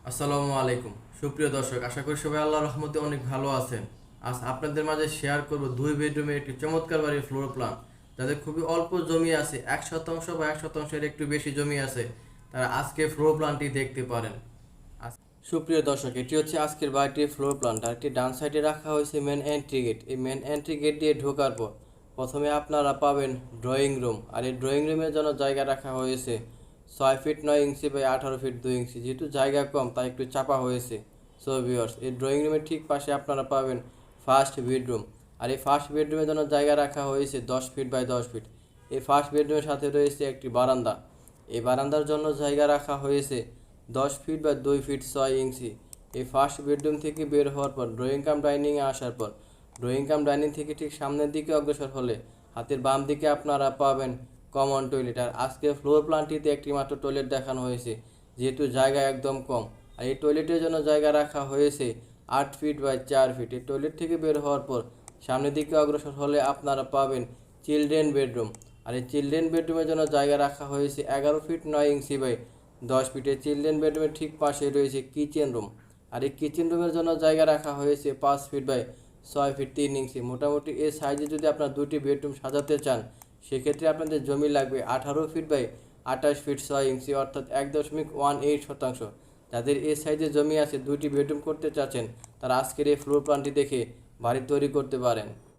আসসালামু আলাইকুম সুপ্রিয় দর্শক, আশা করি সবাই আল্লাহর রহমতে অনেক ভালো আছেন। আজ আপনাদের মাঝে শেয়ার করব 2 বেডরুমের একটি চমৎকার বাড়ির ফ্লোর প্ল্যান। যাদের খুবই অল্প জমি আছে, 1% বা 1%-এর একটু বেশি জমি আছে, তারা আজকে ফ্লোর প্ল্যানটি দেখতে পারেন। সুপ্রিয় দর্শক, এটি হচ্ছে আজকের বাড়িটির ফ্লোর প্ল্যানটা। একটি ডান সাইডে রাখা হয়েছে মেন এন্ট্রি গেট। এই মেন এন্ট্রি গেট দিয়ে ঢোকার পর প্রথমে আপনারা পাবেন ড্রয়িং রুম। আর এই ড্রয়িং রুমের জন্য জায়গা রাখা হয়েছে 6 ফিট 9 ইঞ্চি বাই 18 ফিট 2 ইঞ্চি। যেহেতু জায়গা কম তাই একটু চাপা হয়েছে। সো ভিউয়ার্স, এই ড্রয়িং রুমের ঠিক পাশে আপনারা পাবেন ফার্স্ট বেডরুম। আর এই ফার্স্ট বেডরুমের জন্য জায়গা রাখা হয়েছে 10 ফিট বাই 10 ফিট। এই ফার্স্ট বেডরুমের সাথে রয়েছে একটি বারান্দা। এই বারান্দার জন্য জায়গা রাখা হয়েছে 10 ফিট বাই 2 ফিট 6 ইঞ্চি। এই ফার্স্ট বেডরুম থেকে বের হওয়ার পর ড্রয়িং কাম ডাইনিংয়ে আসার পর ড্রয়িং কাম ডাইনিং থেকে ঠিক সামনের দিকে অগ্রসর হলে হাতের বাম দিকে আপনারা পাবেন কমন টয়লেট। আর আজকের ফ্লোর প্ল্যানটিতে একটি মাত্র টয়লেট দেখানো হয়েছে, যেহেতু জায়গা একদম কম। আর এই টয়লেটের জন্য জায়গা রাখা হয়েছে 8 ফিট বাই 4 ফিট। এই টয়লেট থেকে বের হওয়ার পর সামনের দিকে অগ্রসর হলে আপনারা পাবেন চিলড্রেন বেডরুম। আর এই চিলড্রেন বেডরুমের জন্য জায়গা রাখা হয়েছে 11 ফিট 9 ইঞ্চি বাই 10 ফিটে। চিলড্রেন বেডরুমের ঠিক পাশে রয়েছে কিচেন রুম। আর এই কিচেন রুমের জন্য জায়গা রাখা হয়েছে 5 ফিট বাই 6 ফিট 3 ইঞ্চি। মোটামুটি এই সাইজে যদি আপনার দুটি বেডরুম সাজাতে চান, সেক্ষেত্রে আপনাদের জমি লাগবে 18 ফিট বাই 28 ফিট 6 ইঞ্চি, অর্থাৎ 1.18 শতাংশ। যাদের এই সাইজে জমি আছে, দুটি বেডরুম করতে চাচ্ছেন, তারা আজকের এই ফ্লোর প্ল্যানটি দেখে বাড়ি তৈরি করতে পারেন।